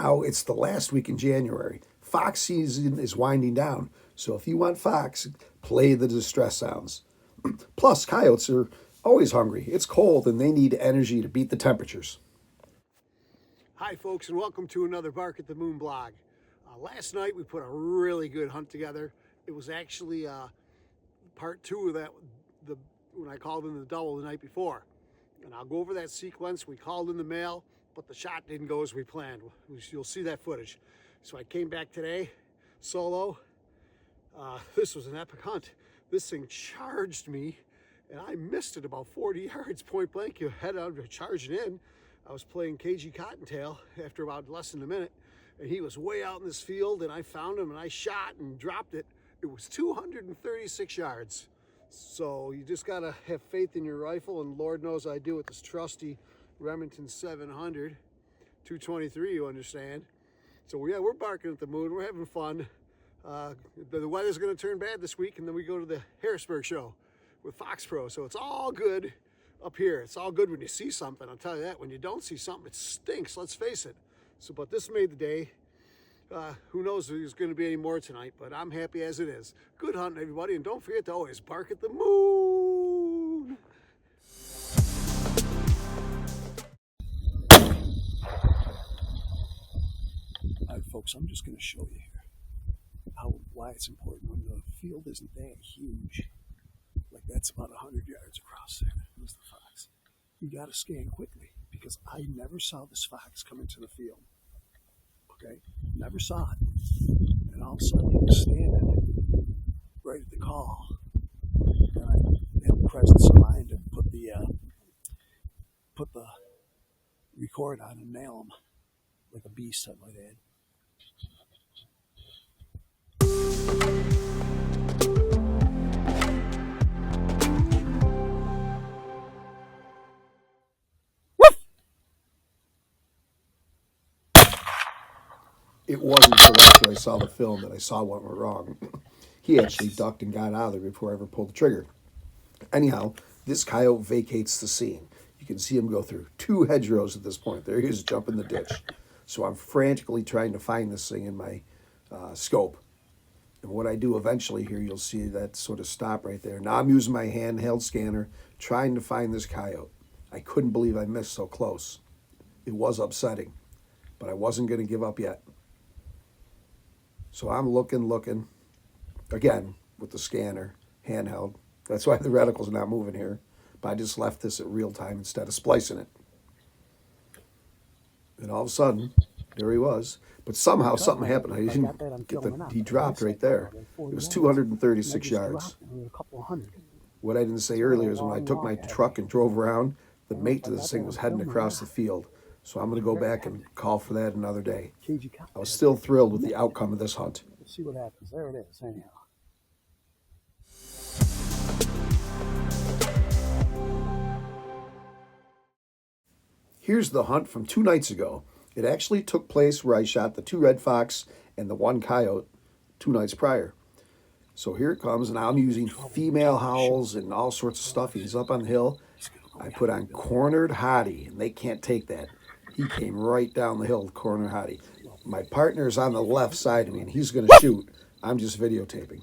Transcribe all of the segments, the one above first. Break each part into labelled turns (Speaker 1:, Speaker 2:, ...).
Speaker 1: Now it's the last week in January. Fox season is winding down. So if you want fox, play the distress sounds. Plus, coyotes are always hungry. It's cold and they need energy to beat the temperatures.
Speaker 2: Hi folks, and welcome to another Bark at the Moon blog. Last night we put a really good hunt together. It was actually part two of that, when I called in the double the night before. And I'll go over that sequence. We called in the male, but the shot didn't go as we planned. You'll see that footage. So I came back today, solo. This was an epic hunt. This thing charged me, and I missed it about 40 yards point blank. You head out charging in. I was playing KG Cottontail after about less than a minute, and he was way out in this field, and I found him, and I shot and dropped it. It was 236 yards. So you just gotta have faith in your rifle, and Lord knows I do with this trusty Remington 700, 223, you understand. So yeah, we're barking at the moon, we're having fun. The weather's gonna turn bad this week, and then we go to the Harrisburg show with Fox Pro, so it's all good up here. It's all good when you see something, I'll tell you that. When you don't see something, it stinks, let's face it. So, but this made the day. Who knows if there's going to be any more tonight, but I'm happy as it is. Good hunting, everybody, and don't forget to always bark at the moon.
Speaker 1: All right, folks, I'm just going to show you here why it's important when the field isn't that huge. Like that's about 100 yards across there. There's the fox. You got to scan quickly because I never saw this fox come into the field. Okay, never saw it, and all of a sudden he was standing right at the call, and I had the presence of mind to put the record on and nail him like a beast, I might add. It wasn't until after I saw the film that I saw what went wrong. He actually ducked and got out of there before I ever pulled the trigger. Anyhow, this coyote vacates the scene. You can see him go through 2 hedgerows at this point. There he is jumping the ditch. So I'm frantically trying to find this thing in my scope. And what I do eventually here, you'll see that sort of stop right there. Now I'm using my handheld scanner, trying to find this coyote. I couldn't believe I missed so close. It was upsetting, but I wasn't going to give up yet. So I'm looking, again, with the scanner, handheld. That's why the reticle's not moving here. But I just left this at real time instead of splicing it. And all of a sudden, there he was. But somehow something happened. I didn't get he dropped right there. It was 236 yards. What I didn't say earlier is when I took my truck and drove around, the mate to this thing was heading across the field. So I'm going to go back and call for that another day. I was still thrilled with the outcome of this hunt.
Speaker 3: Let's see what happens. There it is, anyhow.
Speaker 1: Here's the hunt from 2 nights ago. It actually took place where I shot the 2 red fox and the 1 coyote 2 nights prior. So here it comes, and I'm using female howls and all sorts of stuff. He's up on the hill. I put on cornered hottie, and they can't take that. He came right down the hill, corner hottie. My partner's on the left side of me, and he's going to shoot. I'm just videotaping.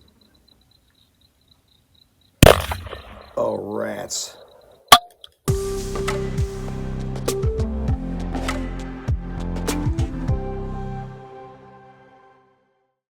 Speaker 1: Oh, rats.